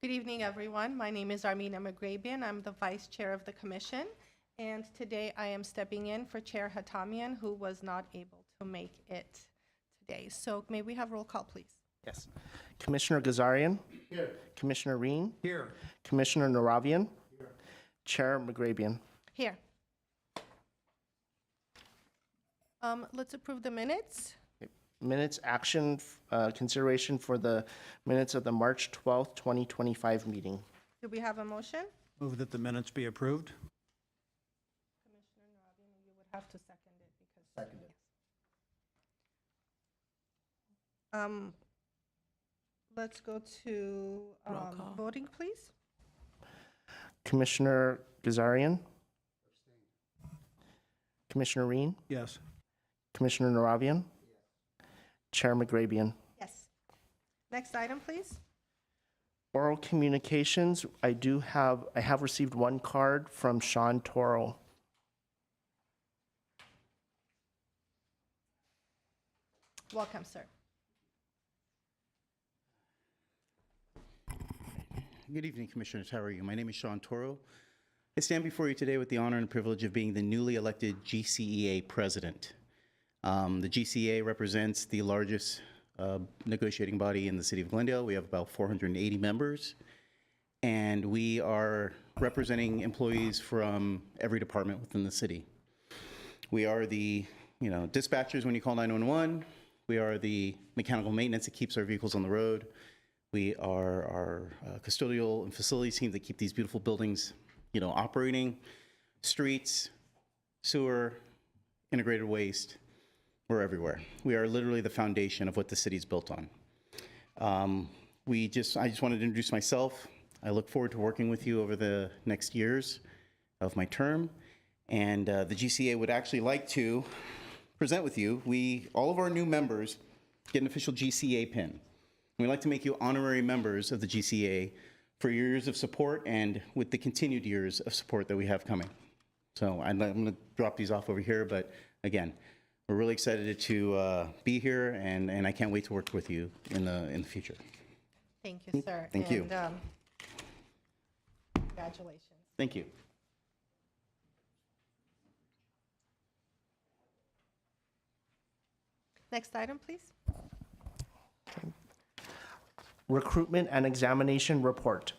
Good evening, everyone. My name is Armina Maghrabian. I'm the Vice Chair of the Commission, and today I am stepping in for Chair Hatamian, who was not able to make it today. So may we have roll call, please? Yes. Commissioner Gazarian? Here. Commissioner Reen? Here. Commissioner Naravian? Here. Chair Maghrabian? Here. Let's approve the minutes. Minutes action, consideration for the minutes of the March 12th, 2025 meeting. Do we have a motion? Move that the minutes be approved. Commissioner Naravian, you would have to second it because. Second it. Yes. Let's go to voting, please. Commissioner Gazarian? Commissioner Reen? Yes. Commissioner Naravian? Chair Maghrabian? Yes. Next item, please. Oral communications, I have received one card from Sean Toro. Welcome, sir. Good evening, Commissioners. How are you? My name is Sean Toro. I stand before you today with the honor and privilege of being the newly elected GCEA president. The GCEA represents the largest negotiating body in the city of Glendale. We have about 480 members, and we are representing employees from every department within the city. We are the dispatchers when you call 911. We are the mechanical maintenance that keeps our vehicles on the road. We are our custodial and facilities team that keep these beautiful buildings operating. Streets, sewer, integrated waste. We're everywhere. We are literally the foundation of what the city's built on. I just wanted to introduce myself. I look forward to working with you over the next years of my term. And the GCA would actually like to present with you. All of our new members get an official GCA pin. We'd like to make you honorary members of the GCA for your years of support and with the continued years of support that we have coming. So I'm going to drop these off over here, but again, we're really excited to be here, and I can't wait to work with you in the future. Thank you, sir. Thank you. Congratulations. Thank you. Next item, please. Recruitment and examination report.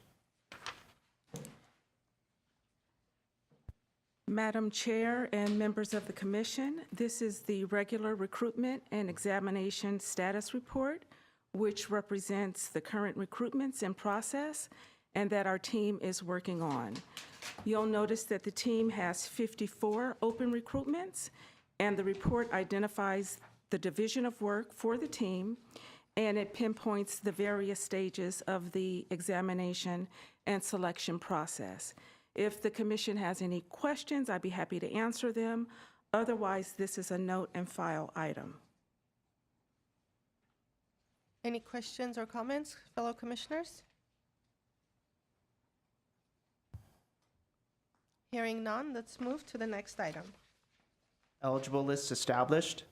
Madam Chair and members of the Commission, this is the regular recruitment and examination status report, which represents the current recruitments in process and that our team is working on. You'll notice that the team has 54 open recruitments, and the report identifies the division of work for the team and it pinpoints the various stages of the examination and selection process. If the commission has any questions, I'd be happy to answer them. Otherwise, this is a note and file item. Any questions or comments, fellow commissioners? Hearing none, let's move to the next item. Eligible list established.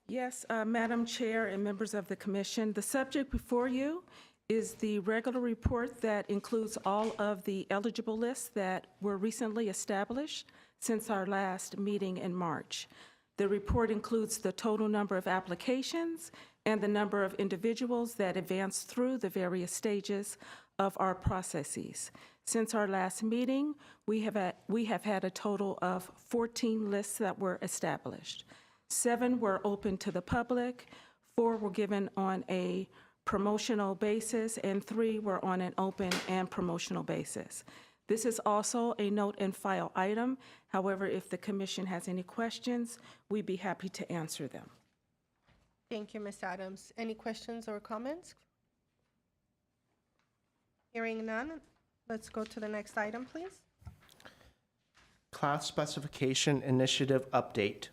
Yes, Madam Chair and members of the commission, the subject before you is the regular report that includes all of the eligible lists that were recently established since our last meeting in March. The report includes the total number of applications and the number of individuals that advanced through the various stages of our processes. Since our last meeting, we have had a total of 14 lists that were established. 7 were open to the public, 4 were given on a promotional basis, and 3 were on an open and promotional basis. This is also a note and file item. However, if the commission has any questions, we'd be happy to answer them. Thank you, Ms. Adams. Any questions or comments? Hearing none, let's go to the next item, please. Class specification initiative update.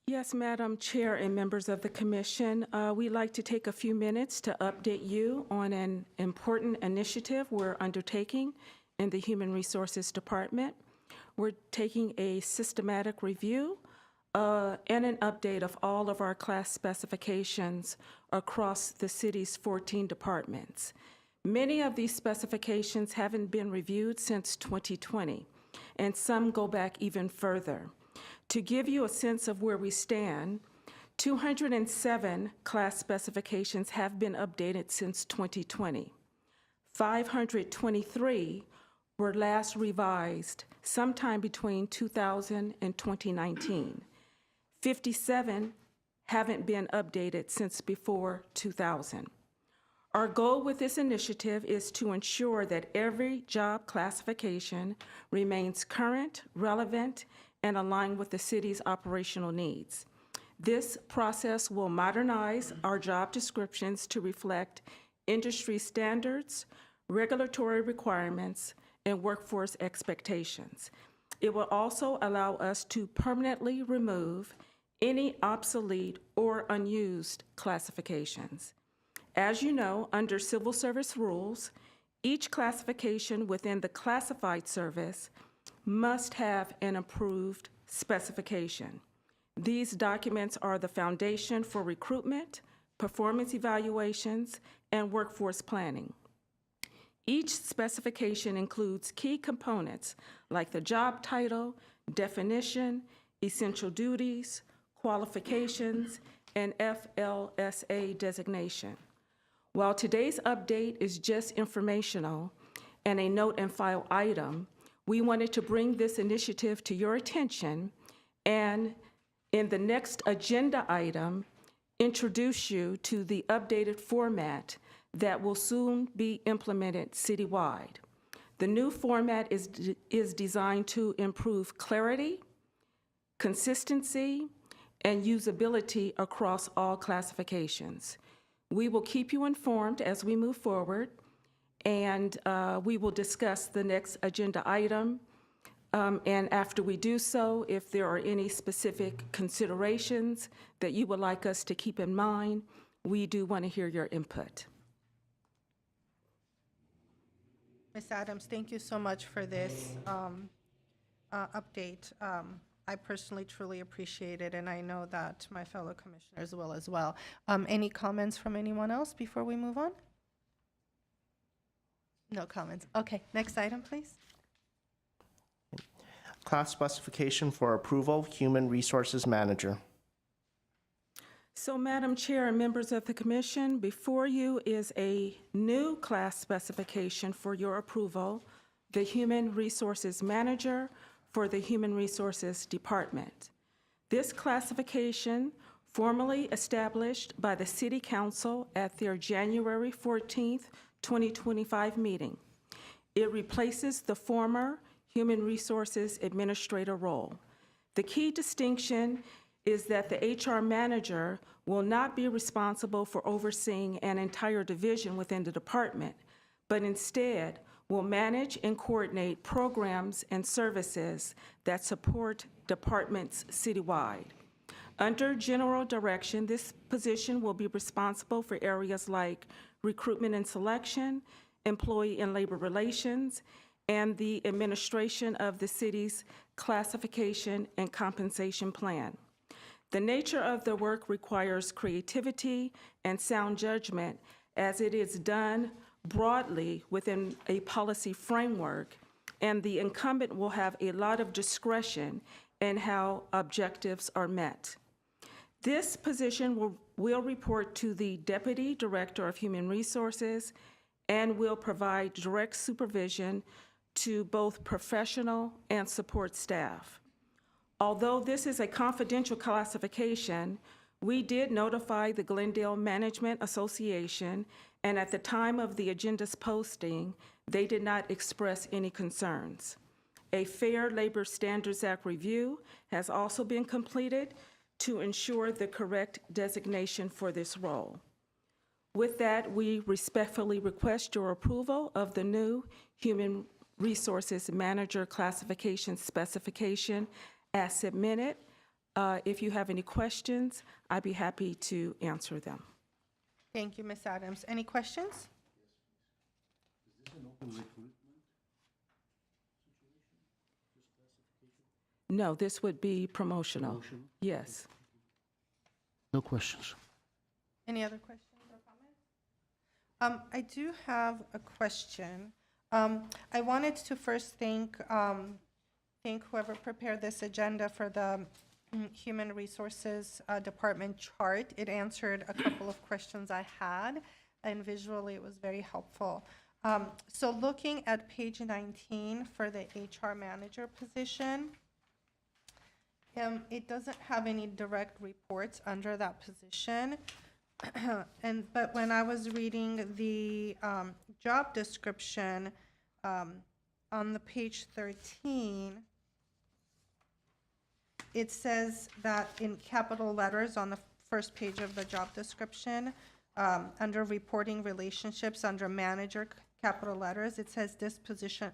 Yes, Madam Chair and members of the commission, we'd like to take a few minutes to update you on an important initiative we're undertaking in the Human Resources Department. We're taking a systematic review and an update of all of our class specifications across the city's 14 departments. Many of these specifications haven't been reviewed since 2020, and some go back even further. To give you a sense of where we stand, 207 class specifications have been updated since 2020. 523 were last revised sometime between 2000 and 2019. 57 haven't been updated since before 2000. Our goal with this initiative is to ensure that every job classification remains current, relevant, and aligned with the city's operational needs. This process will modernize our job descriptions to reflect industry standards, regulatory requirements, and workforce expectations. It will also allow us to permanently remove any obsolete or unused classifications. As you know, under civil service rules, each classification within the classified service must have an approved specification. These documents are the foundation for recruitment, performance evaluations, and workforce planning. Each specification includes key components like the job title, definition, essential duties, qualifications, and FLSA designation. While today's update is just informational and a note and file item, we wanted to bring this initiative to your attention and, in the next agenda item, introduce you to the updated format that will soon be implemented citywide. The new format is designed to improve clarity, consistency, and usability across all classifications. We will keep you informed as we move forward, and we will discuss the next agenda item. And after we do so, if there are any specific considerations that you would like us to keep in mind, we do want to hear your input. Ms. Adams, thank you so much for this update. I personally truly appreciate it, and I know that my fellow commissioners will as well. Any comments from anyone else before we move on? No comments. Okay, next item, please. Class specification for approval, Human Resources Manager. So, Madam Chair and members of the commission, before you is a new class specification for your approval, the Human Resources Manager for the Human Resources Department. This classification, formally established by the City Council at their January 14th, 2025 meeting. It replaces the former Human Resources Administrator role. The key distinction is that the HR manager will not be responsible for overseeing an entire division within the department, but instead will manage and coordinate programs and services that support departments citywide. Under general direction, this position will be responsible for areas like recruitment and selection, employee and labor relations, and the administration of the city's classification and compensation plan. The nature of the work requires creativity and sound judgment, as it is done broadly within a policy framework, and the incumbent will have a lot of discretion in how objectives are met. This position will report to the Deputy Director of Human Resources and will provide direct supervision to both professional and support staff. Although this is a confidential classification, we did notify the Glendale Management Association, and at the time of the agenda's posting, they did not express any concerns. A Fair Labor Standards Act review has also been completed to ensure the correct designation for this role. With that, we respectfully request your approval of the new Human Resources Manager classification specification as submitted. If you have any questions, I'd be happy to answer them. Thank you, Ms. Adams. Any questions? No, this would be promotional. Yes. No questions. Any other questions or comments? I do have a question. I wanted to first thank whoever prepared this agenda for the Human Resources Department chart. It answered a couple of questions I had, and visually it was very helpful. So looking at page 19 for the HR manager position, it doesn't have any direct reports under that position. But when I was reading the job description on the page 13, it says that in capital letters on the first page of the job description, under reporting relationships, under manager, capital letters, it says this position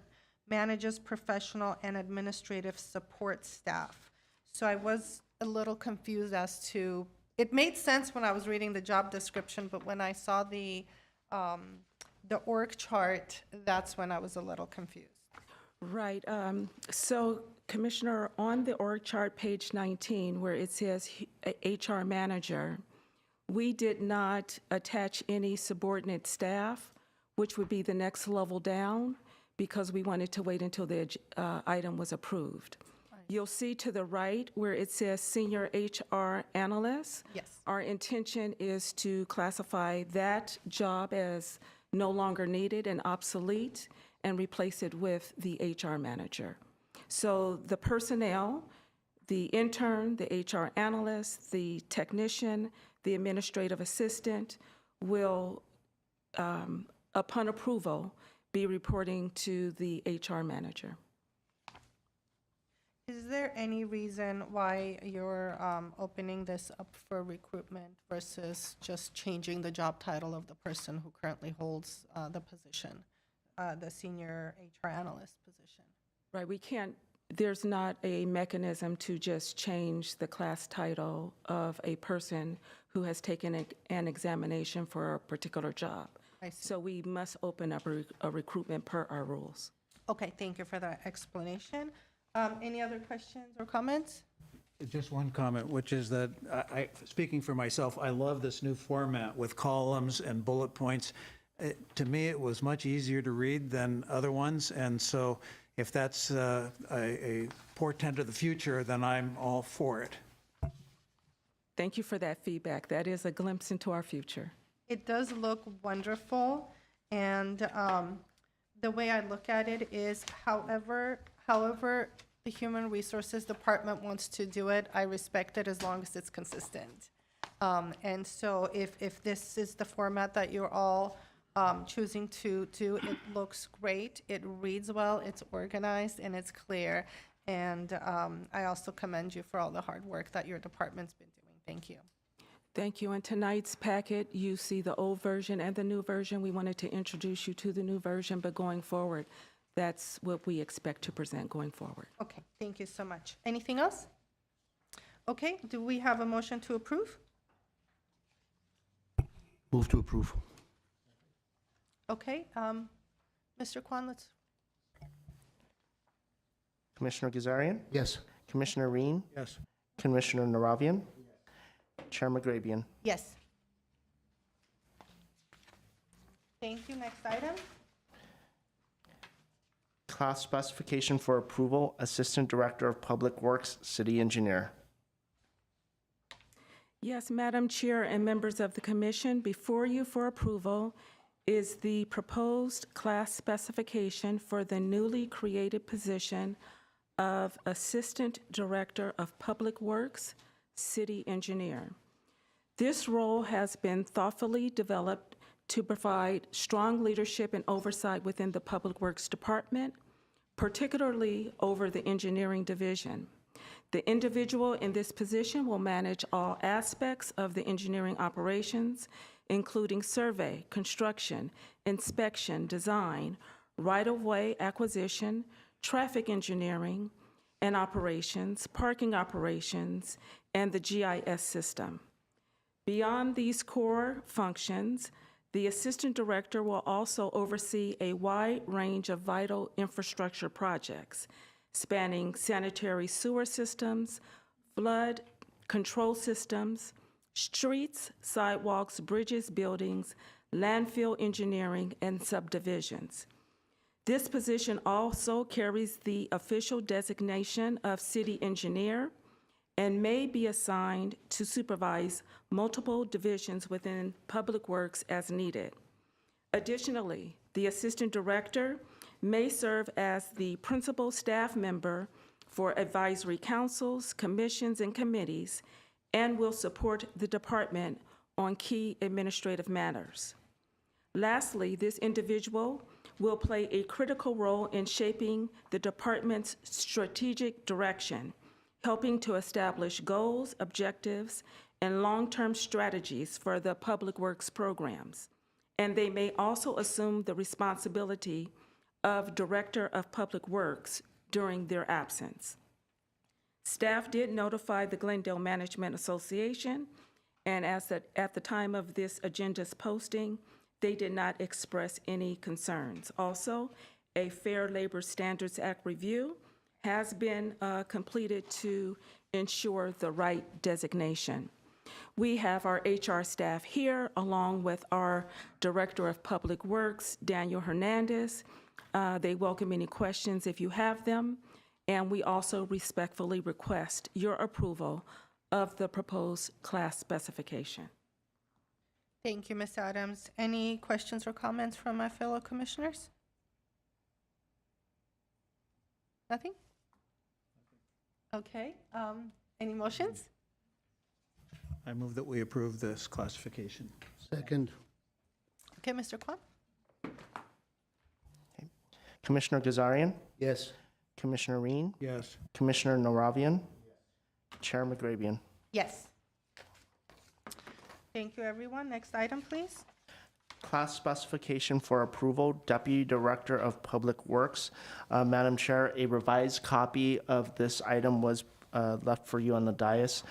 manages professional and administrative support staff. So I was a little confused as to, it made sense when I was reading the job description, but when I saw the org chart, that's when I was a little confused. Right. So, Commissioner, on the org chart, page 19, where it says HR manager, we did not attach any subordinate staff, which would be the next level down, because we wanted to wait until the item was approved. You'll see to the right where it says senior HR analyst. Yes. Our intention is to classify that job as no longer needed and obsolete and replace it with the HR manager. So the personnel, the intern, the HR analyst, the technician, the administrative assistant will, upon approval, be reporting to the HR manager. Is there any reason why you're opening this up for recruitment versus just changing the job title of the person who currently holds the position, the senior HR analyst position? Right, we can't, there's not a mechanism to just change the class title of a person who has taken an examination for a particular job. I see. So we must open up a recruitment per our rules. Okay, thank you for that explanation. Any other questions or comments? Just one comment, which is that, speaking for myself, I love this new format with columns and bullet points. To me, it was much easier to read than other ones, and so if that's a portent of the future, then I'm all for it. Thank you for that feedback. That is a glimpse into our future. It does look wonderful, and the way I look at it is, however the Human Resources Department wants to do it, I respect it as long as it's consistent. And so if this is the format that you're all choosing to do, it looks great, it reads well, it's organized, and it's clear. And I also commend you for all the hard work that your department's been doing. Thank you. Thank you. In tonight's packet, you see the old version and the new version. We wanted to introduce you to the new version, but going forward, that's what we expect to present going forward. Okay, thank you so much. Anything else? Okay, do we have a motion to approve? Move to approve. Okay, Mr. Kwan, let's, Commissioner Gazarian, Yes. Commissioner Reen, Yes. Commissioner Naravian, Chair Magrabian. yes. Thank you. Next item. Class specification for approval, Assistant Director of Public Works, City Engineer. Yes, Madam Chair and members of the commission, before you for approval is the proposed class specification for the newly created position of Assistant Director of Public Works, City Engineer. This role has been thoughtfully developed to provide strong leadership and oversight within the Public Works Department, particularly over the engineering division. The individual in this position will manage all aspects of the engineering operations, including survey, construction, inspection, design, right-of-way acquisition, traffic engineering and operations, parking operations, and the GIS system. Beyond these core functions, the Assistant Director will also oversee a wide range of vital infrastructure projects spanning sanitary sewer systems, flood control systems, streets, sidewalks, bridges, buildings, landfill engineering, and subdivisions. This position also carries the official designation of City Engineer and may be assigned to supervise multiple divisions within Public Works as needed. Additionally, the Assistant Director may serve as the principal staff member for advisory councils, commissions, and committees, and will support the department on key administrative matters. Lastly, this individual will play a critical role in shaping the department's strategic direction, helping to establish goals, objectives, and long-term strategies for the Public Works programs. And they may also assume the responsibility of Director of Public Works during their absence. Staff did notify the Glendale Management Association, and at the time of this agenda's posting, they did not express any concerns. Also, a Fair Labor Standards Act review has been completed to ensure the right designation. We have our HR staff here, along with our Director of Public Works, Daniel Hernandez. They welcome any questions if you have them, and we also respectfully request your approval of the proposed class specification. Thank you, Ms. Adams. Any questions or comments from my fellow commissioners? Nothing? Okay, any motions? I move that we approve this classification. Second. Okay, Mr. Kwan? Commissioner Gazarian, Yes. Commissioner Reen, Yes. Commissioner Naravian, Chair Magrabian. Yes. Thank you, everyone. Next item, please. Class specification for approval, Deputy Director of Public Works. Madam Chair, a revised copy of this item was left for you on the dais.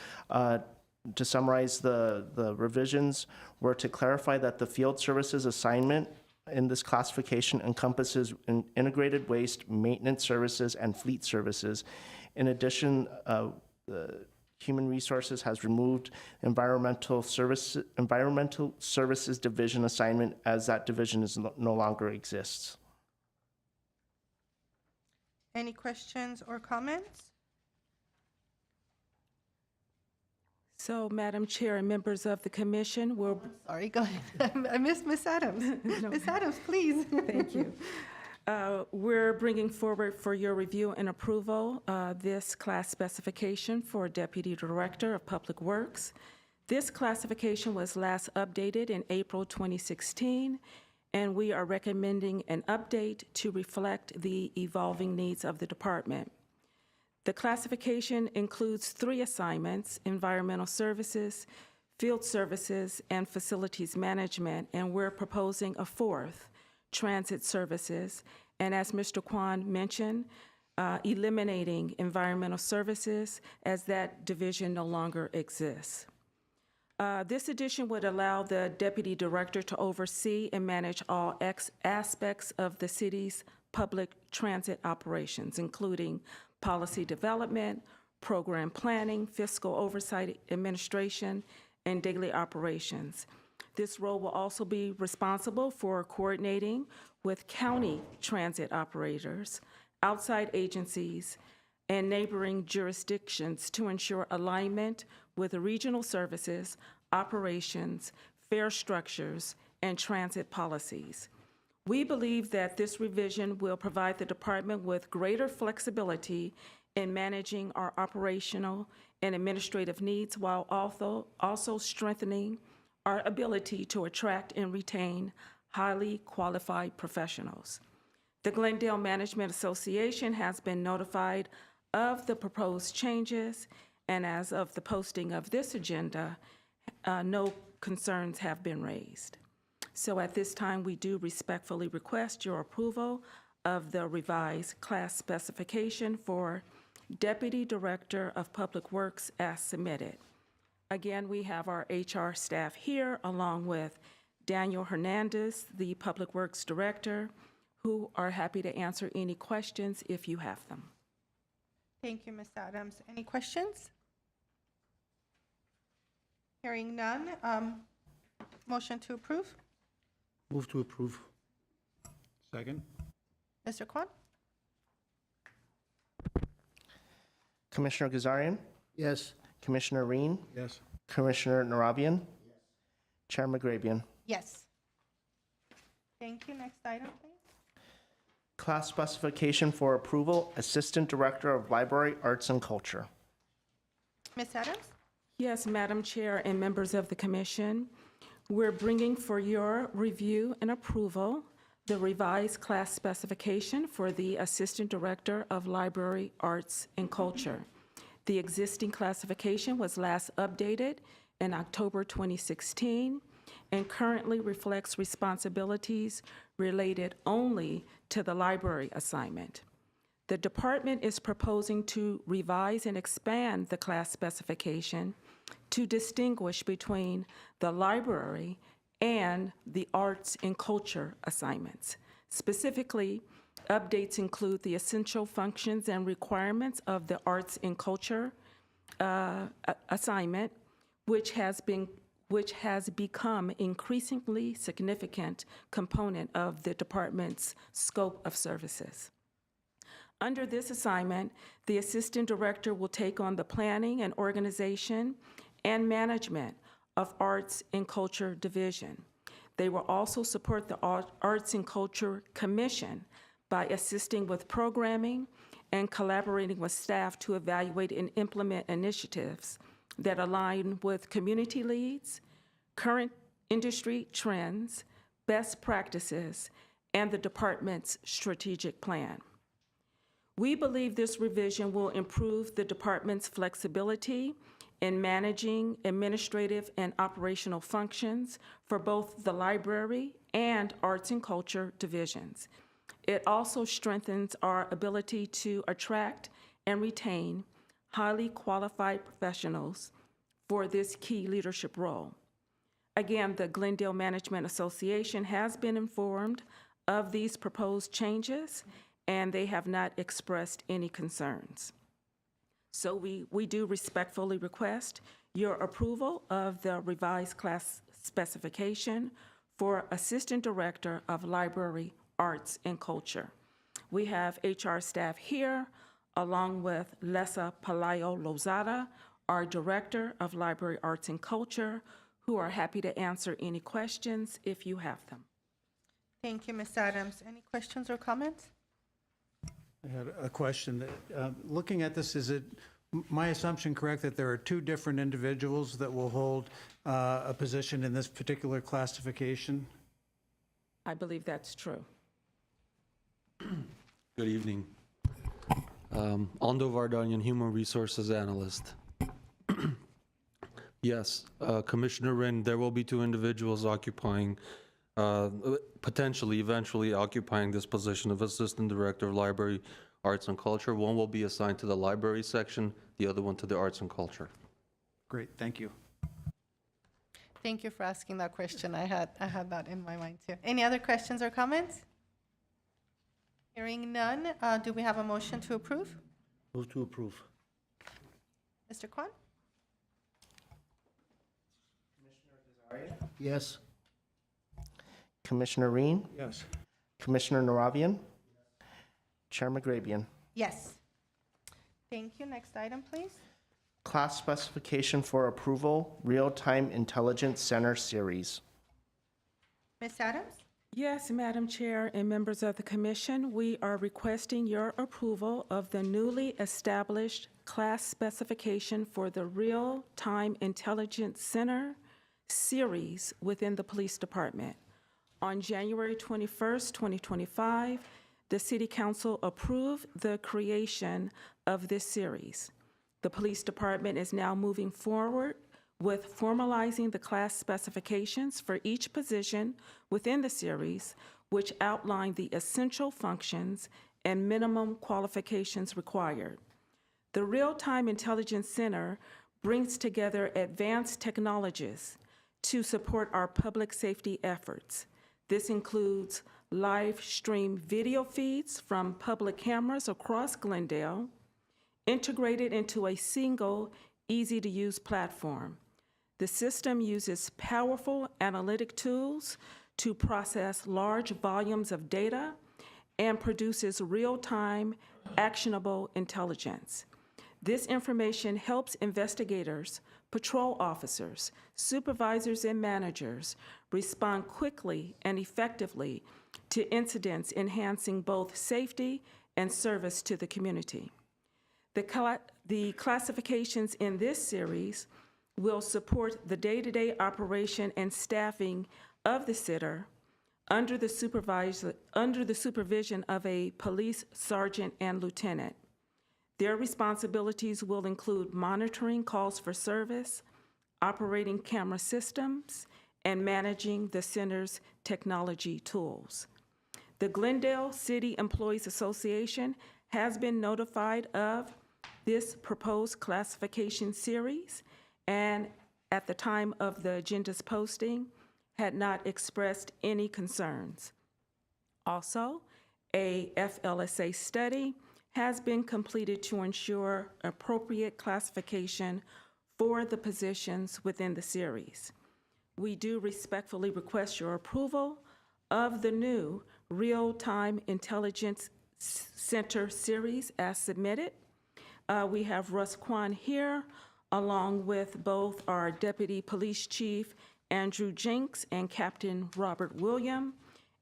To summarize the revisions, were to clarify that the field services assignment in this classification encompasses integrated waste, maintenance services, and fleet services. In addition, Human Resources has removed environmental services division assignment as that division is no longer exists. Any questions or comments? So, Madam Chair and members of the commission, we'll Sorry, go ahead. I missed Ms. Adams. Ms. Adams, please. Thank you. We're bringing forward for your review and approval this class specification for Deputy Director of Public Works. This classification was last updated in April 2016, and we are recommending an update to reflect the evolving needs of the department. The classification includes 3 assignments: environmental services, field services, and facilities management, and we're proposing a 4th, transit services. And as Mr. Kwan mentioned, eliminating environmental services as that division no longer exists. This addition would allow the deputy director to oversee and manage all aspects of the city's public transit operations, including policy development, program planning, fiscal oversight, administration, and daily operations. This role will also be responsible for coordinating with county transit operators, outside agencies, and neighboring jurisdictions to ensure alignment with regional services, operations, fare structures, and transit policies. We believe that this revision will provide the department with greater flexibility in managing our operational and administrative needs while also strengthening our ability to attract and retain highly qualified professionals. The Glendale Management Association has been notified of the proposed changes, and as of the posting of this agenda, no concerns have been raised. So at this time, we do respectfully request your approval of the revised class specification for Deputy Director of Public Works as submitted. Again, we have our HR staff here, along with Daniel Hernandez, the Public Works Director, who are happy to answer any questions if you have them. Thank you, Ms. Adams. Any questions? Hearing none, motion to approve? Move to approve. Second? Mr. Kwan? Commissioner Gazarian, Yes. Commissioner Reen, Yes. Commissioner Narabian, Chair Magrabian. Yes. Thank you. Next item, please. Class specification for approval, Assistant Director of Library, Arts, and Culture. Ms. Adams? Yes, Madam Chair and members of the commission, we're bringing for your review and approval the revised class specification for the Assistant Director of Library, Arts, and Culture. The existing classification was last updated in October 2016 and currently reflects responsibilities related only to the library assignment. The department is proposing to revise and expand the class specification to distinguish between the library and the arts and culture assignments. Specifically, updates include the essential functions and requirements of the arts and culture assignment, which has become increasingly significant component of the department's scope of services. Under this assignment, the assistant director will take on the planning and organization and management of Arts and Culture Division. They will also support the Arts and Culture Commission by assisting with programming and collaborating with staff to evaluate and implement initiatives that align with community leads, current industry trends, best practices, and the department's strategic plan. We believe this revision will improve the department's flexibility in managing administrative and operational functions for both the library and arts and culture divisions. It also strengthens our ability to attract and retain highly qualified professionals for this key leadership role. Again, the Glendale Management Association has been informed of these proposed changes, and they have not expressed any concerns. So we do respectfully request your approval of the revised class specification for Assistant Director of Library, Arts, and Culture. We have HR staff here, along with Lessa Palayo Lozada, our Director of Library, Arts, and Culture, who are happy to answer any questions if you have them. Thank you, Ms. Adams. Any questions or comments? I had a question. Looking at this, is it my assumption correct that there are 2 different individuals that will hold a position in this particular classification? I believe that's true. Good evening. Ando Vardanyan, Human Resources Analyst. Yes, Commissioner Wren, there will be 2 individuals occupying, potentially, eventually occupying this position of Assistant Director of Library, Arts and Culture. One will be assigned to the library section, the other one to the Arts and Culture. Great, thank you. Thank you for asking that question. I had that in my mind too. Any other questions or comments? Hearing none, do we have a motion to approve? Move to approve. Mr. Kwan? Yes. Commissioner Reen, Yes. Commissioner Naravian, Chair McGrabian. Yes. Thank you. Next item, please. Class specification for approval, Real-Time Intelligence Center Series. Ms. Adams? Yes, Madam Chair and members of the commission, we are requesting your approval of the newly established class specification for the Real-Time Intelligence Center series within the police department. On January 21st, 2025, the City Council approved the creation of this series. The police department is now moving forward with formalizing the class specifications for each position within the series, which outline the essential functions and minimum qualifications required. The Real-Time Intelligence Center brings together advanced technologies to support our public safety efforts. This includes live stream video feeds from public cameras across Glendale, integrated into a single, easy-to-use platform. The system uses powerful analytic tools to process large volumes of data and produces real-time, actionable intelligence. This information helps investigators, patrol officers, supervisors, and managers respond quickly and effectively to incidents, enhancing both safety and service to the community. The classifications in this series will support the day-to-day operation and staffing of the sitter under the supervision of a police sergeant and lieutenant. Their responsibilities will include monitoring calls for service, operating camera systems, and managing the center's technology tools. The Glendale City Employees Association has been notified of this proposed classification series, and at the time of the agenda's posting, had not expressed any concerns. Also, a FLSA study has been completed to ensure appropriate classification for the positions within the series. We do respectfully request your approval of the new Real-Time Intelligence Center series as submitted. We have Russ Kwan here, along with both our Deputy Police Chief Andrew Jenks and Captain Robert William,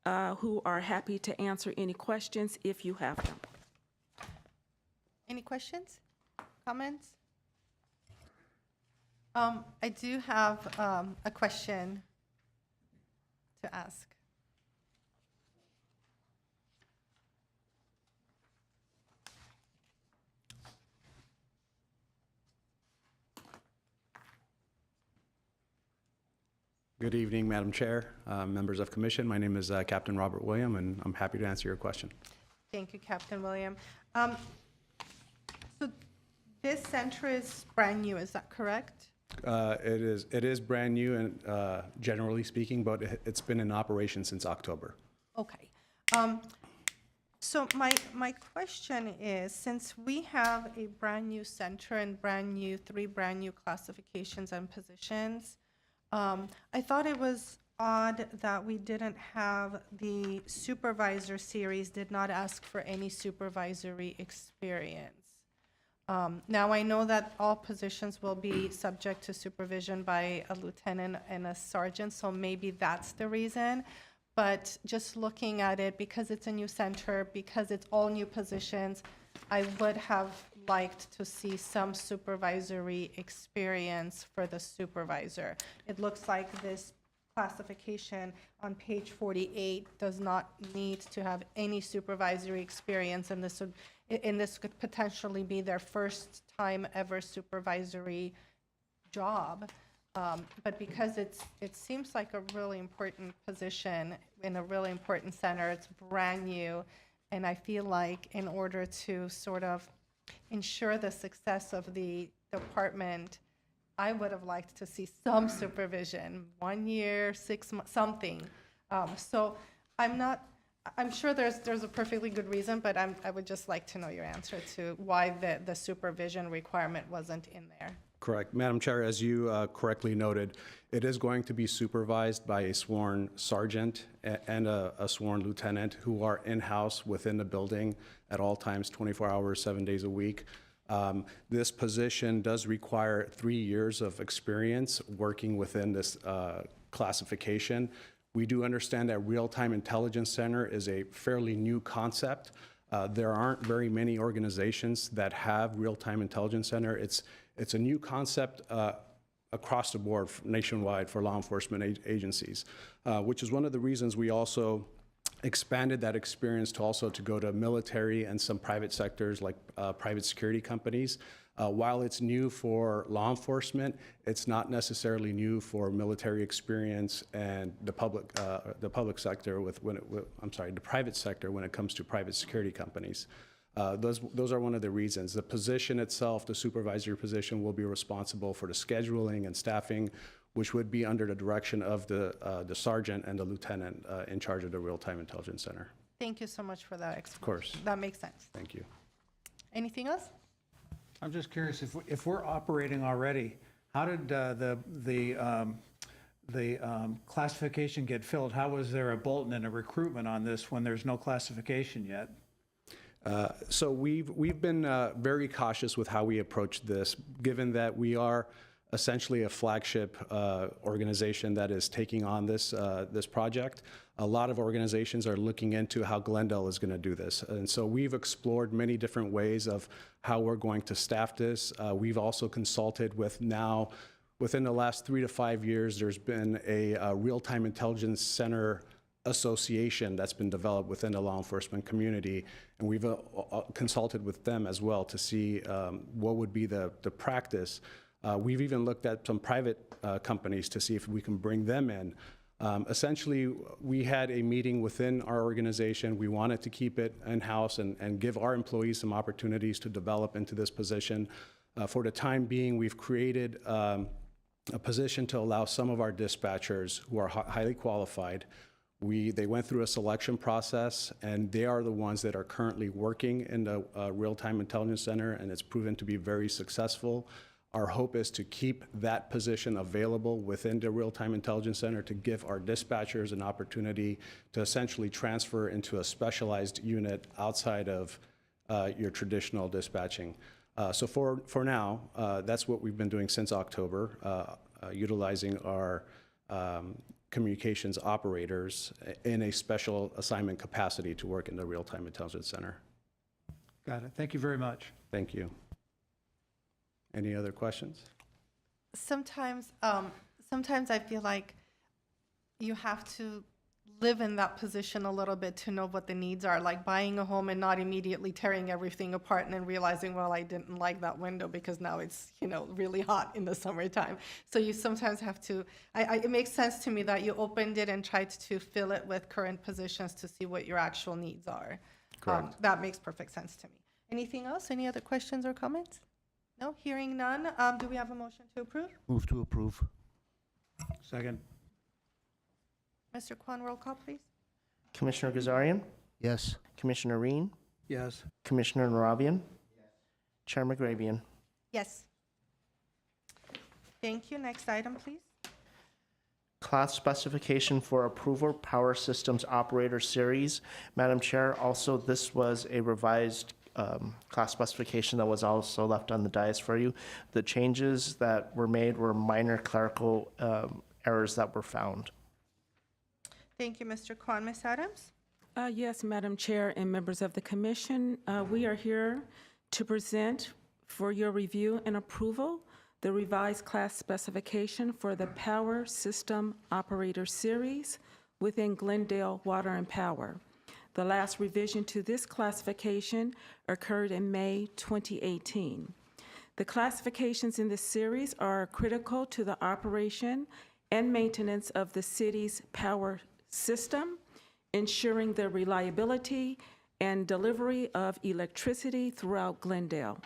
who are happy to answer any questions if you have them. Any questions, comments? I do have a question to ask. Good evening, Madam Chair, members of Commission. My name is Captain Robert William, and I'm happy to answer your question. Thank you, Captain William. So this center is brand new, is that correct? It is brand new, and generally speaking, but it's been in operation since October. Okay. So my question is, since we have a brand new center and three brand new classifications and positions, I thought it was odd that we didn't have the supervisor series, did not ask for any supervisory experience. Now, I know that all positions will be subject to supervision by a lieutenant and a sergeant, so maybe that's the reason. But just looking at it, because it's a new center, because it's all new positions, I would have liked to see some supervisory experience for the supervisor. It looks like this classification on page 48 does not need to have any supervisory experience, and this could potentially be their first time ever supervisory job. But because it seems like a really important position in a really important center, it's brand new, and I feel like in order to sort of ensure the success of the department, I would have liked to see some supervision, 1 year, 6 months, something. So I'm sure there's a perfectly good reason, but I would just like to know your answer to why the supervision requirement wasn't in there. Correct. Madam Chair, as you correctly noted, it is going to be supervised by a sworn sergeant and a sworn lieutenant who are in-house within the building at all times, 24 hours, 7 days a week. This position does require 3 years of experience working within this classification. We do understand that Real-Time Intelligence Center is a fairly new concept. There aren't very many organizations that have Real-Time Intelligence Center. It's a new concept across the board nationwide for law enforcement agencies, which is one of the reasons we also expanded that experience to go to military and some private sectors like private security companies. While it's new for law enforcement, it's not necessarily new for military experience and the public sector the private sector when it comes to private security companies. Those are one of the reasons. The position itself, the supervisory position, will be responsible for the scheduling and staffing, which would be under the direction of the sergeant and the lieutenant in charge of the Real-Time Intelligence Center. Thank you so much for that explanation. Of course. That makes sense. Thank you. Anything else? I'm just curious, if we're operating already, how did the classification get filled? How was there a bulletin and a recruitment on this when there's no classification yet? So we've been very cautious with how we approach this, given that we are essentially a flagship organization that is taking on this project. A lot of organizations are looking into how Glendale is going to do this. And so we've explored many different ways of how we're going to staff this. We've also consulted with now, within the last 3 to 5 years, there's been a Real-Time Intelligence Center association that's been developed within the law enforcement community, and we've consulted with them as well to see what would be the practice. We've even looked at some private companies to see if we can bring them in. Essentially, we had a meeting within our organization. We wanted to keep it in-house and give our employees some opportunities to develop into this position. For the time being, we've created a position to allow some of our dispatchers who are highly qualified. They went through a selection process, and they are the ones that are currently working in the Real-Time Intelligence Center, and it's proven to be very successful. Our hope is to keep that position available within the Real-Time Intelligence Center to give our dispatchers an opportunity to essentially transfer into a specialized unit outside of your traditional dispatching. So for now, that's what we've been doing since October, utilizing our communications operators in a special assignment capacity to work in the Real-Time Intelligence Center. Got it. Thank you very much. Thank you. Any other questions? Sometimes I feel like you have to live in that position a little bit to know what the needs are, like buying a home and not immediately tearing everything apart and then realizing, well, I didn't like that window because now it's, really hot in the summertime. So you sometimes have to, it makes sense to me that you opened it and tried to fill it with current positions to see what your actual needs are. Correct. That makes perfect sense to me. Anything else? Any other questions or comments? No, hearing none. Do we have a motion to approve? Move to approve. Second. Mr. Kwan, roll call, please. Commissioner Gazarian? Yes. Commissioner Reen? Yes. Commissioner Narabian? Chair McGrabian? Yes. Thank you. Next item, please. Class specification for approval, Power Systems Operator Series. Madam Chair, also this was a revised class specification that was also left on the dais for you. The changes that were made were minor clerical errors that were found. Thank you, Mr. Kwan. Ms. Adams? Yes, Madam Chair and members of the commission, we are here to present for your review and approval the revised class specification for the Power System Operator Series within Glendale Water and Power. The last revision to this classification occurred in May 2018. The classifications in this series are critical to the operation and maintenance of the city's power system, ensuring the reliability and delivery of electricity throughout Glendale.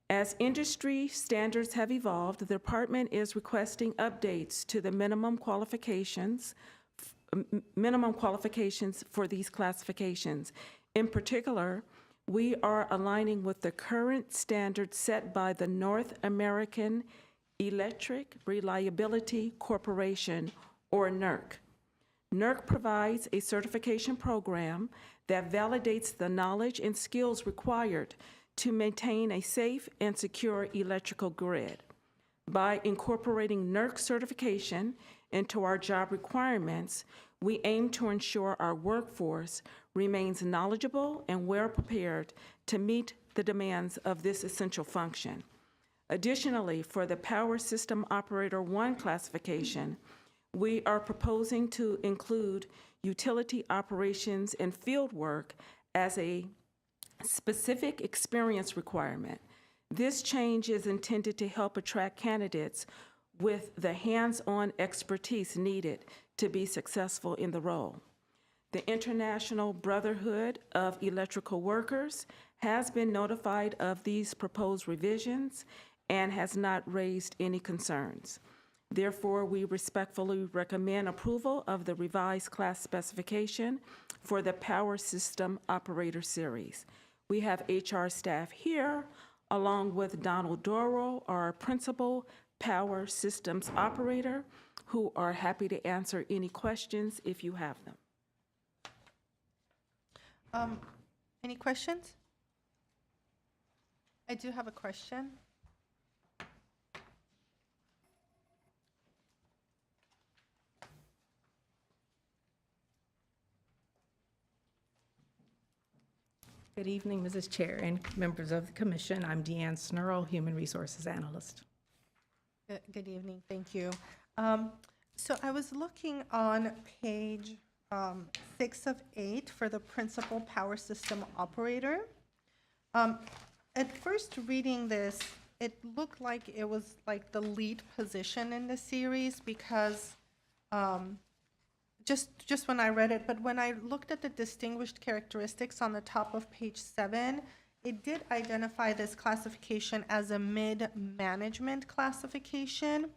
As industry standards have evolved, the department is requesting updates to the minimum qualifications for these classifications. In particular, we are aligning with the current standards set by the North American Electric Reliability Corporation, or NERC. NERC provides a certification program that validates the knowledge and skills required to maintain a safe and secure electrical grid. By incorporating NERC certification into our job requirements, we aim to ensure our workforce remains knowledgeable and well-prepared to meet the demands of this essential function. Additionally, for the Power System Operator 1 classification, we are proposing to include utility operations and field work as a specific experience requirement. This change is intended to help attract candidates with the hands-on expertise needed to be successful in the role. The International Brotherhood of Electrical Workers has been notified of these proposed revisions and has not raised any concerns. Therefore, we respectfully recommend approval of the revised class specification for the Power System Operator Series. We have HR staff here, along with Donald Doro, our Principal Power Systems Operator, who are happy to answer any questions if you have them. Any questions? I do have a question. Good evening, Mrs. Chair and members of the commission. I'm Deanne Snurl, Human Resources Analyst. Good evening, thank you. So I was looking on page 6 of 8 for the Principal Power System Operator. At first reading this, it looked like it was like the lead position in the series because just when I read it, but when I looked at the distinguished characteristics on the top of page 7, it did identify this classification as a mid-management classification.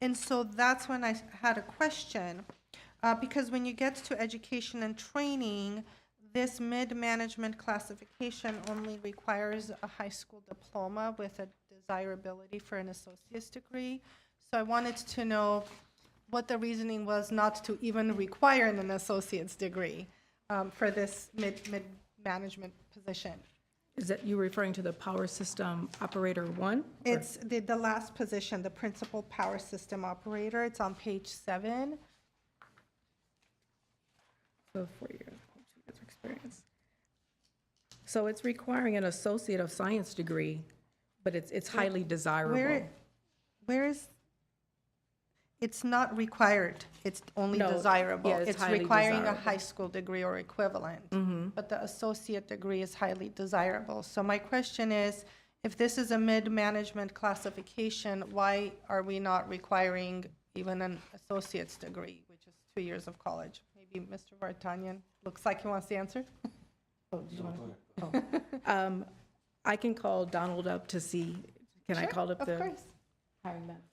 And so that's when I had a question, because when you get to education and training, this mid-management classification only requires a high school diploma with a desirability for an associate's degree. So I wanted to know what the reasoning was not to even require an associate's degree for this mid-management position. Is that you referring to the Power System Operator 1? It's the last position, the Principal Power System Operator. It's on page 7. So 4 years, 2 years of experience. So it's requiring an Associate of Science degree, but it's highly desirable. Where is, it's not required, it's only No, desirable. yeah, it's It's highly requiring a desirable. high school degree or equivalent. But the associate degree is highly desirable. So my question is, if this is a mid-management classification, why are we not requiring even an associate's degree, which is 2 years of college? Maybe Mr. Vartanian, looks like he wants the answer. I can call Donald up to see, can I Sure, call up of the course. hiring manager?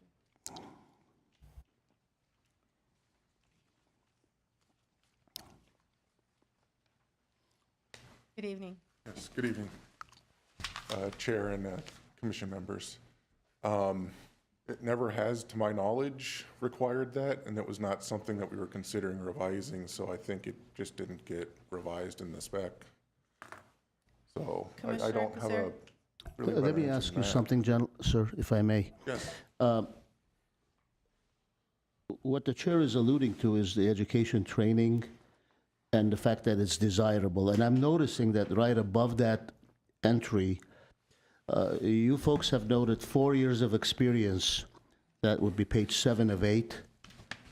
Good evening. Yes, good evening, Chair and Commission members. It never has, to my knowledge, required that, and it was not something that we were considering revising, so I think it just didn't get revised in the spec. So I Commissioner don't have a Kazari? really Let better me answer ask than you that. something, sir, if I may. Yes, What the chair is alluding to is the education training and the fact that it's desirable. And I'm noticing that right above that entry, You folks have noted 4 years of experience. That would be page 7 of 8,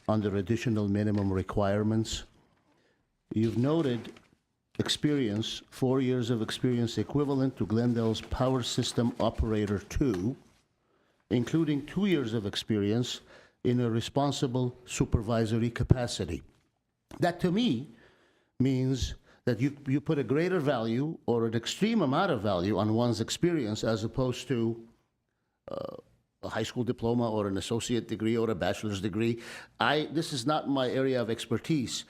under additional minimum requirements. You've noted experience, 4 years of experience equivalent to Glendale's Power System Operator 2, including 2 years of experience in a responsible supervisory capacity. That, to me, means that you put a greater value or an extreme amount of value on one's experience as opposed to a high school diploma or an associate degree or a bachelor's degree. This is not my area of expertise.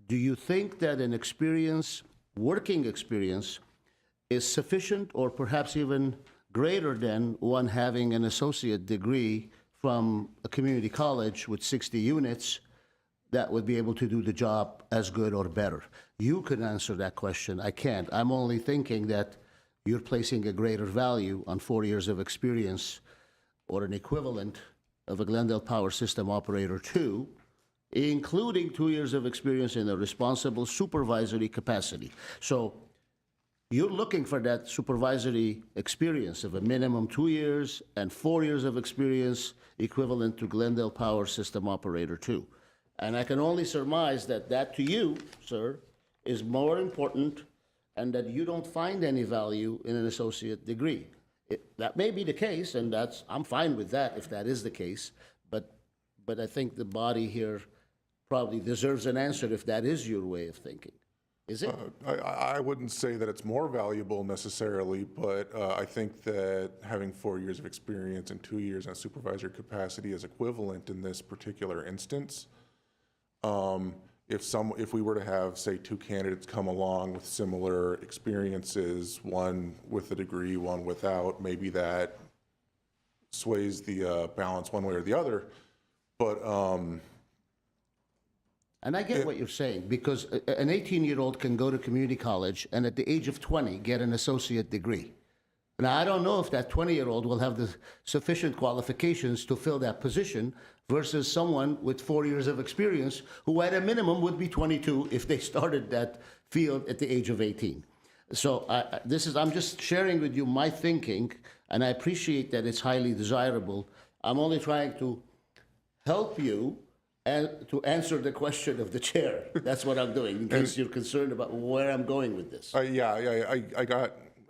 Do you think that an experience, working experience, is sufficient or perhaps even greater than one having an associate degree from a community college with 60 units that would be able to do the job as good or better? You could answer that question. I can't. I'm only thinking that you're placing a greater value on 4 years of experience or an equivalent of a Glendale Power System Operator 2, including 2 years of experience in a responsible supervisory capacity. So you're looking for that supervisory experience of a minimum 2 years and 4 years of experience equivalent to Glendale Power System Operator 2. And I can only surmise that that to you, sir, is more important and that you don't find any value in an associate degree. That may be the case, and I'm fine with that if that is the case, but I think the body here probably deserves an answer if that is your way of thinking. Is it? I wouldn't say that it's more valuable necessarily, but I think that having 4 years of experience and 2 years in a supervisory capacity is equivalent in this particular instance. If we were to have, say, 2 candidates come along with similar experiences, one with a degree, one without, maybe that sways the balance one way or the other. But and I get what you're saying, because an 18-year-old can go to community college and at the age of 20 get an associate degree. Now, I don't know if that 20-year-old will have the sufficient qualifications to fill that position versus someone with 4 years of experience who at a minimum would be 22 if they started that field at the age of 18. So I'm just sharing with you my thinking, and I appreciate that it's highly desirable. I'm only trying to help you and to answer the question of the chair. That's what I'm doing, in case you're concerned about where I'm going with this.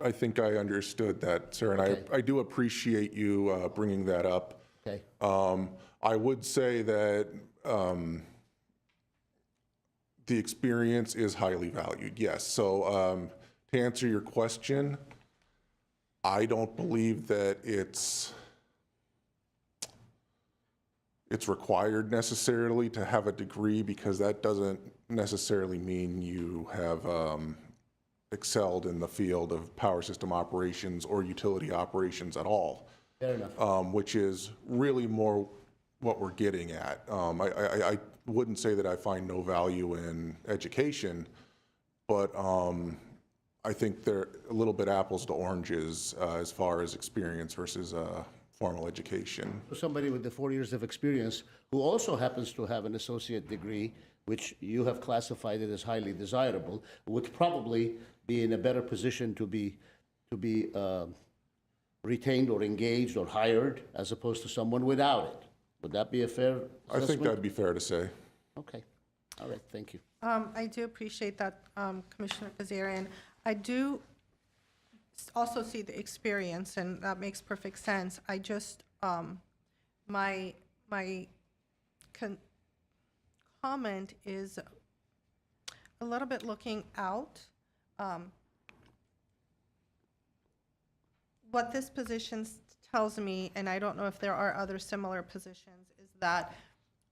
I think I understood that, sir, and Okay. I do appreciate you bringing that up. Okay. I would say that the experience is highly valued, yes. So to answer your question, I don't believe that it's required necessarily to have a degree, because that doesn't necessarily mean you have excelled in the field of power system operations or utility operations at all. Fair enough. Which is really more what we're getting at. I wouldn't say that I find no value in education, but I think they're a little bit apples to oranges as far as experience versus formal education. Somebody with the 4 years of experience who also happens to have an associate degree, which you have classified it as highly desirable, would probably be in a better position to be retained or engaged or hired as opposed to someone without it. Would that be a fair assessment? I think that'd be fair to say. Okay. All right. Thank you. I do appreciate that, Commissioner Kazarian. I do also see the experience, and that makes perfect sense. I just, my comment is a little bit looking out. What this position tells me, and I don't know if there are other similar positions, is that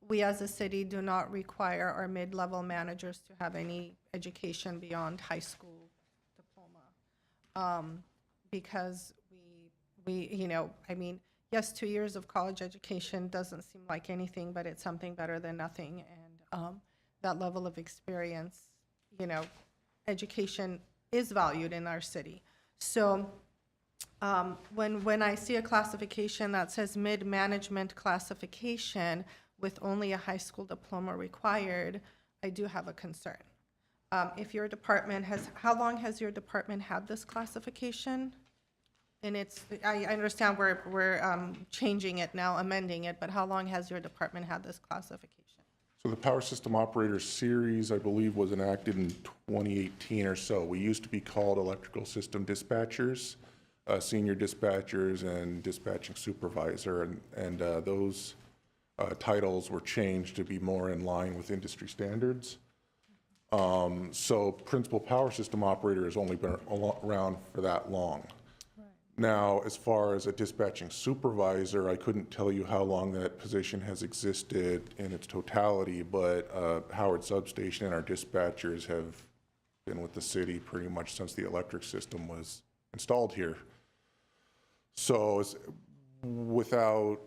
we as a city do not require our mid-level managers to have any education beyond high school diploma. Because yes, 2 years of college education doesn't seem like anything, but it's something better than nothing. And that level of experience, education is valued in our city. So when I see a classification that says mid-management classification with only a high school diploma required, I do have a concern. If your department how long has your department had this classification? and it's, I understand we're changing it now, amending it, but how long has your department had this classification? So the Power System Operator Series, I believe, was enacted in 2018 or so. We used to be called Electrical System Dispatchers, Senior Dispatchers, and Dispatching Supervisor, and those titles were changed to be more in line with industry standards. So Principal Power System Operator has only been around for that long. Now, as far as a dispatching supervisor, I couldn't tell you how long that position has existed in its totality, but Howard Substation and our dispatchers have been with the city pretty much since the electric system was installed here. So without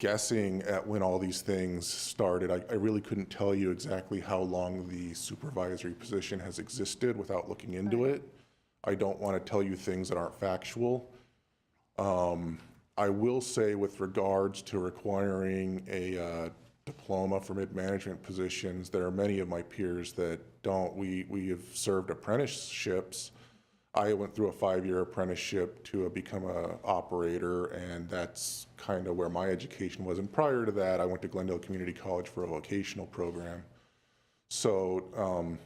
guessing at when all these things started, I really couldn't tell you exactly how long the supervisory position has existed without looking into it. I don't want to tell you things that aren't factual. I will say with regards to requiring a diploma for mid-management positions, there are many of my peers that don't. We have served apprenticeships. I went through a 5-year apprenticeship to become an operator, and that's kind of where my education was. And prior to that, I went to Glendale Community College for a vocational program. So,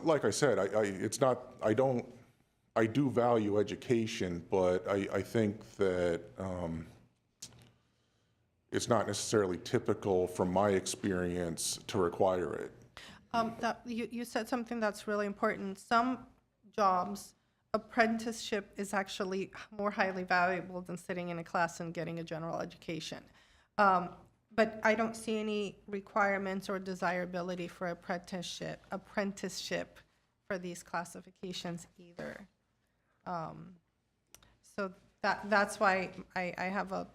like I said, I do value education, but I think that it's not necessarily typical from my experience to require it. You said something that's really important. Some jobs, apprenticeship is actually more highly valuable than sitting in a class and getting a general education. But I don't see any requirements or desirability for apprenticeship for these classifications either. So that's why I have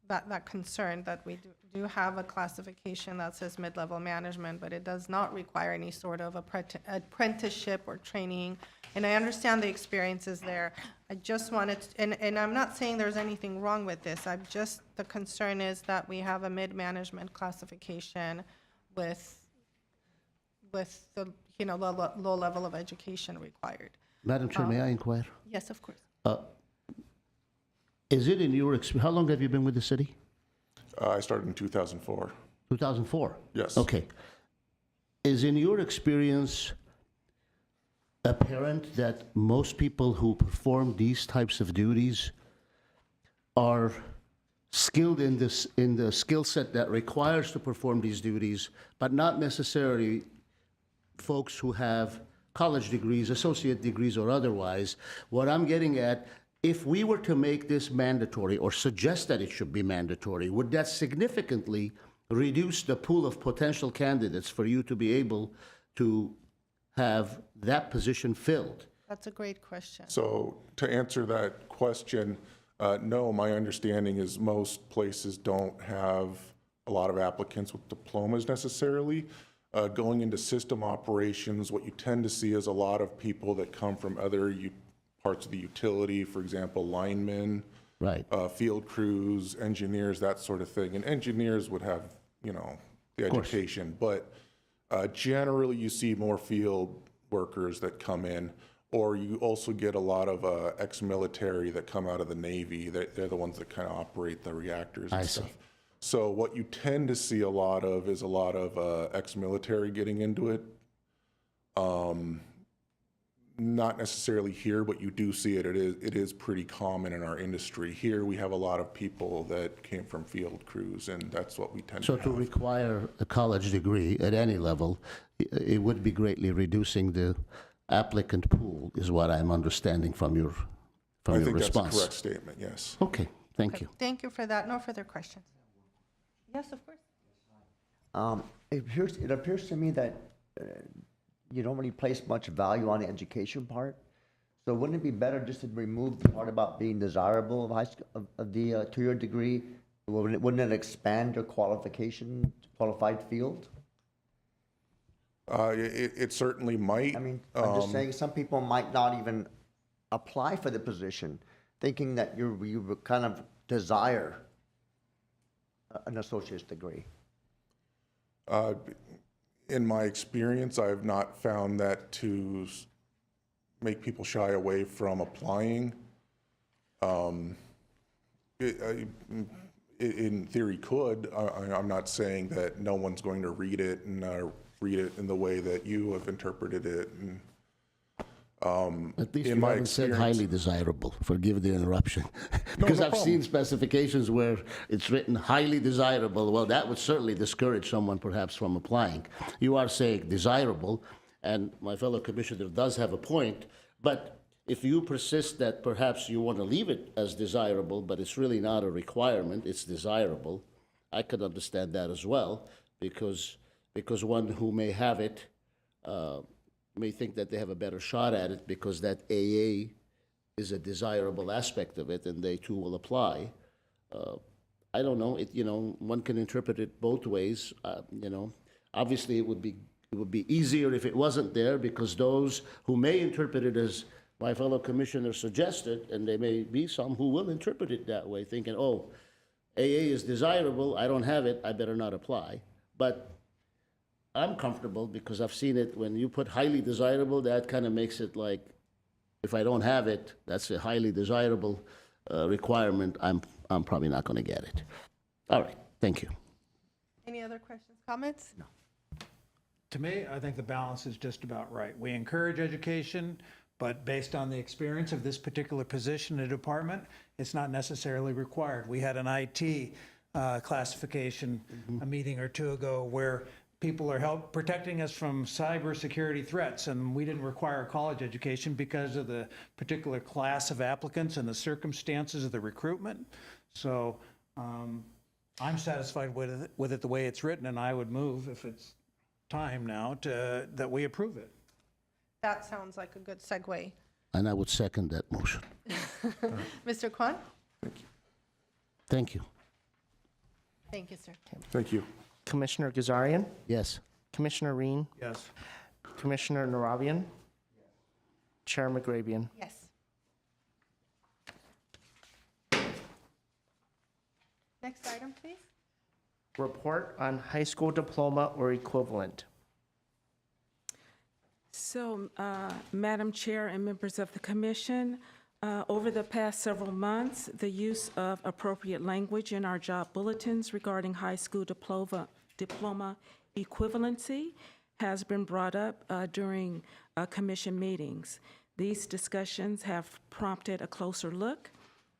that concern that we do have a classification that says mid-level management, but it does not require any sort of apprenticeship or training. And I understand the experiences there. I just wanted, and I'm not saying there's anything wrong with this. The concern is that we have a mid-management classification with the, low level of education required. Madam Chair, may I inquire? Yes, of course. Is it in your experience, how long have you been with the city? I started in 2004. 2004? Yes. Okay. Is in your experience apparent that most people who perform these types of duties are skilled in the skill set that requires to perform these duties, but not necessarily folks who have college degrees, associate degrees, or otherwise? What I'm getting at, if we were to make this mandatory or suggest that it should be mandatory, would that significantly reduce the pool of potential candidates for you to be able to have that position filled? That's a great question. So to answer that question, no, my understanding is most places don't have a lot of applicants with diplomas necessarily. Going into system operations, what you tend to see is a lot of people that come from other parts of the utility, for example, linemen, Right. Field crews, engineers, that sort of thing. And engineers would have, the education, but generally you see more field workers that come in, or you also get a lot of ex-military that come out of the Navy. They're the ones that kind of operate the reactors and stuff. So what you tend to see a lot of is a lot of ex-military getting into it. Not necessarily here, but you do see it. It is pretty common in our industry. Here, we have a lot of people that came from field crews, and that's what we tend to So have. to require a college degree at any level, it would be greatly reducing the applicant pool, is what I'm understanding from your I think response. that's a correct statement, yes. Okay, thank you. Thank you for that. No further questions. Yes, of course. It appears to me that you don't really place much value on the education part. So wouldn't it be better just to remove the part about being desirable of high school, of the 2-year degree? Wouldn't it expand your qualified field? It certainly might. I mean, I'm just saying some people might not even apply for the position, thinking that you kind of desire an associate's degree. In my experience, I have not found that to make people shy away from applying. In theory could. I'm not saying that no one's going to read it and read it in the way that you have interpreted it. And, At least in you my haven't said experience- highly desirable. Forgive the interruption. Because no I've seen problem. specifications where it's written highly desirable. Well, that would certainly discourage someone perhaps from applying. You are saying desirable, and my fellow commissioner does have a point, but if you persist that perhaps you want to leave it as desirable, but it's really not a requirement, it's desirable, I could understand that as well, because one who may have it may think that they have a better shot at it because that AA is a desirable aspect of it, and they too will apply. I don't know. One can interpret it both ways. Obviously, it would be easier if it wasn't there, because those who may interpret it as my fellow commissioner suggested, and there may be some who will interpret it that way, thinking, oh, AA is desirable, I don't have it, I better not apply. But I'm comfortable because I've seen it, when you put highly desirable, that kind of makes it like, if I don't have it, that's a highly desirable requirement, I'm probably not going to get it. All right, thank you. Any other questions, comments? No. To me, I think the balance is just about right. We encourage education, but based on the experience of this particular position in a department, it's not necessarily required. We had an IT classification a meeting or two ago where people are protecting us from cybersecurity threats, and we didn't require a college education because of the particular class of applicants and the circumstances of the recruitment. So I'm satisfied with it the way it's written, and I would move, if it's time now, that we approve it. That sounds like a good segue. And I would second that motion. Mr. Kwan? Thank you. Thank you, sir. Thank you. Commissioner Gazarian, Yes. Commissioner Reen, Yes. Commissioner Naravian, Chair McGrabian. Yes. Next item, please. Report on high school diploma or equivalent. So, Madam Chair and members of the commission, over the past several months, the use of appropriate language in our job bulletins regarding high school diploma equivalency has been brought up during commission meetings. These discussions have prompted a closer look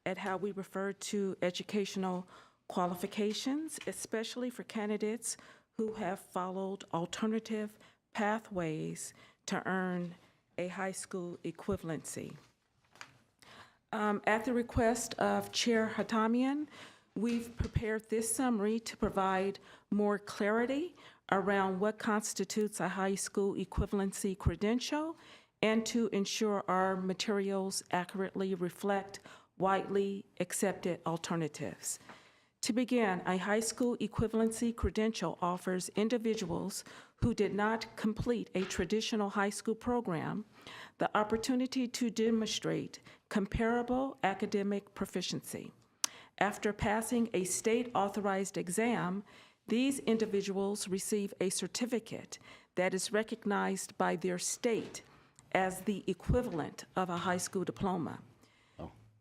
at how we refer to educational qualifications, especially for candidates who have followed alternative pathways to earn a high school equivalency. At the request of Chair Hatamian, we've prepared this summary to provide more clarity around what constitutes a high school equivalency credential and to ensure our materials accurately reflect widely accepted alternatives. To begin, a high school equivalency credential offers individuals who did not complete a traditional high school program the opportunity to demonstrate comparable academic proficiency. After passing a state-authorized exam, these individuals receive a certificate that is recognized by their state as the equivalent of a high school diploma.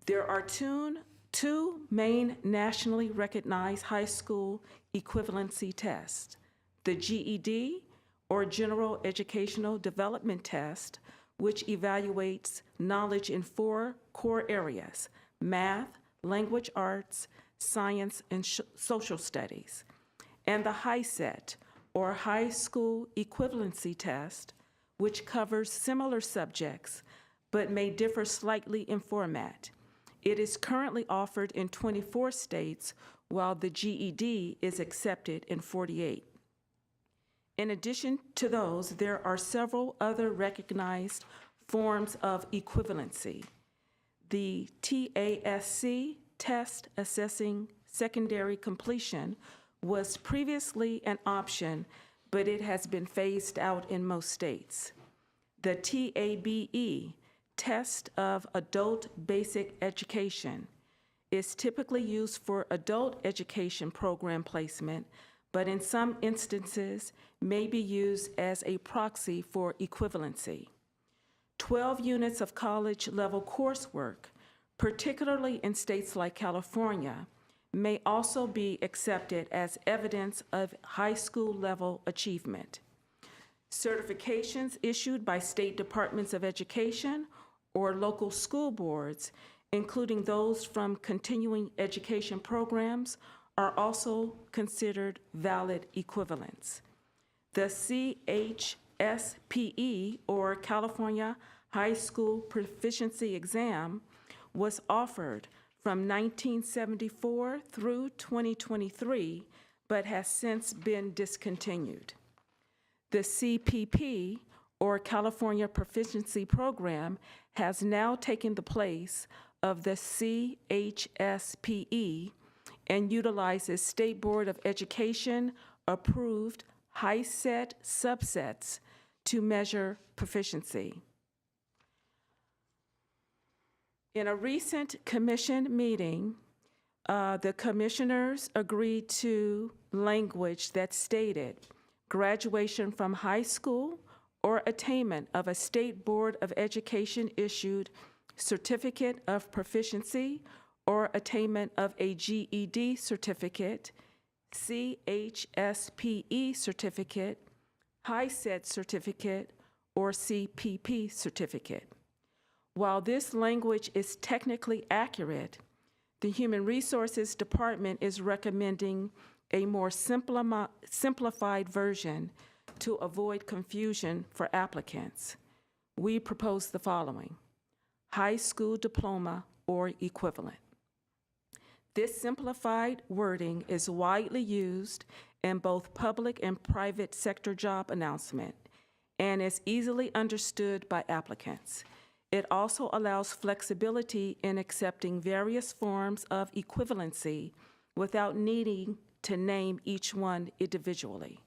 There are two main nationally recognized high school equivalency tests: the GED, or General Educational Development Test, which evaluates knowledge in 4 core areas: math, language arts, science, and social studies; and the HiSET, or High School Equivalency Test, which covers similar subjects but may differ slightly in format. It is currently offered in 24 states, while the GED is accepted in 48. In addition to those, there are several other recognized forms of equivalency. The TASC test assessing secondary completion was previously an option, but it has been phased out in most states. The TABE test of adult basic education is typically used for adult education program placement, but in some instances may be used as a proxy for equivalency. 12 units of college-level coursework, particularly in states like California, may also be accepted as evidence of high school-level achievement. Certifications issued by state departments of education or local school boards, including those from continuing education programs, are also considered valid equivalents. The CHSPE, or California High School Proficiency Exam, was offered from 1974 through 2023, but has since been discontinued. The CPP, or California Proficiency Program, has now taken the place of the CHSPE and utilizes State Board of Education approved HiSET subsets to measure proficiency. In a recent commission meeting, the commissioners agreed to language that stated graduation from high school or attainment of a State Board of Education issued certificate of proficiency or attainment of a GED certificate, CHSPE certificate, HiSET certificate, or CPP certificate. While this language is technically accurate, the Human Resources Department is recommending a more simplified version to avoid confusion for applicants. We propose the following: high school diploma or equivalent. This simplified wording is widely used in both public and private sector job announcement and is easily understood by applicants. It also allows flexibility in accepting various forms of equivalency without needing to name each one individually.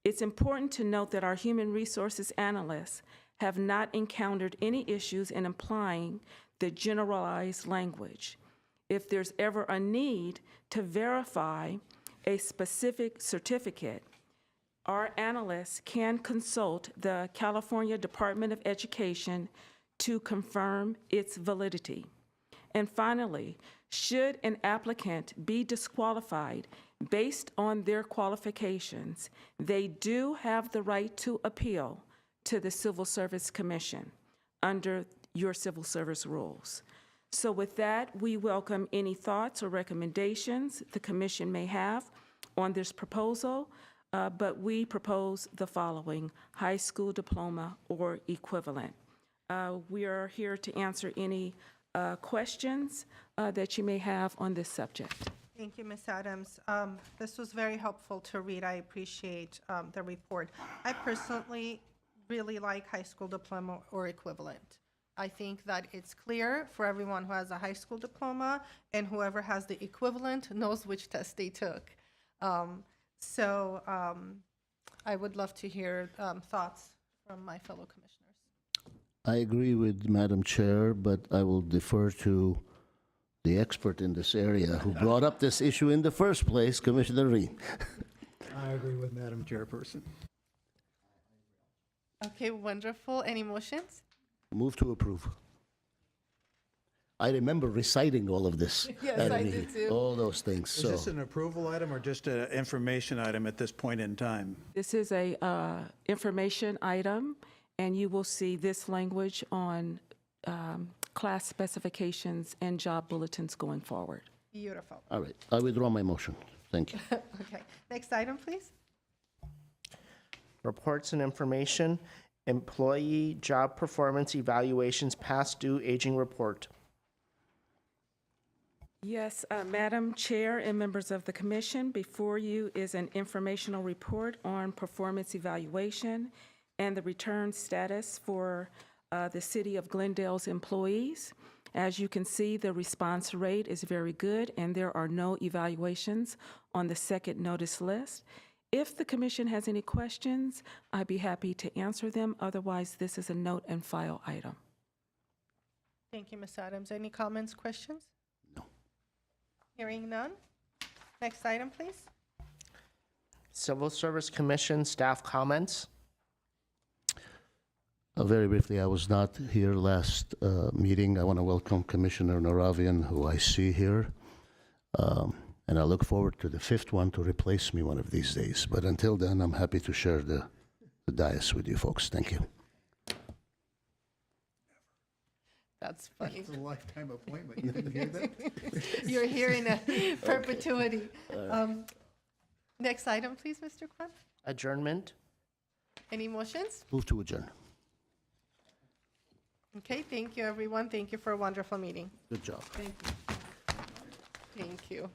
It's important to note that our human resources analysts have not encountered any issues in applying the generalized language. If there's ever a need to verify a specific certificate, our analysts can consult the California Department of Education to confirm its validity. And finally, should an applicant be disqualified based on their qualifications, they do have the right to appeal to the Civil Service Commission under your civil service rules. So with that, we welcome any thoughts or recommendations the commission may have on this proposal, but we propose the following: high school diploma or equivalent. We are here to answer any questions that you may have on this subject. Thank you, Ms. Adams. This was very helpful to read. I appreciate the report. I personally really like high school diploma or equivalent. I think that it's clear for everyone who has a high school diploma, and whoever has the equivalent knows which test they took. I would love to hear thoughts from my fellow commissioners. I agree with Madam Chair, but I will defer to the expert in this area who brought up this issue in the first place, Commissioner Reen. I agree with Madam Chairperson. Okay, wonderful. Any motions? Move to approve. I remember reciting all of this. Yes, at a I did meeting, too. all those things, Is so. this an approval item or just an information item at this point in time? This is a information item, and you will see this language on class specifications and job bulletins going forward. Beautiful. All right, I withdraw my motion. Thank you. Okay, next item, please. Reports and information, employee job performance evaluations, past due aging report. Yes, Madam Chair and members of the commission, before you is an informational report on performance evaluation and the return status for the City of Glendale's employees. As you can see, the response rate is very good, and there are no evaluations on the second notice list. If the commission has any questions, I'd be happy to answer them. Otherwise, this is a note and file item. Thank you, Ms. Adams. Any comments, questions? No. Hearing none. Next item, please. Civil Service Commission staff comments. Very briefly, I was not here last meeting. I want to welcome Commissioner Naravian, who I see here. And I look forward to the fifth one to replace me one of these days. But until then, I'm happy to share the dais with you folks. Thank you. That's funny. a lifetime appointment. You didn't hear that? You're here in a perpetuity. Next item, please, Mr. Kwan. Adjournment? Any motions? Move to adjourn. Okay, thank you, everyone. Thank you for a wonderful meeting. Good job. Thank you.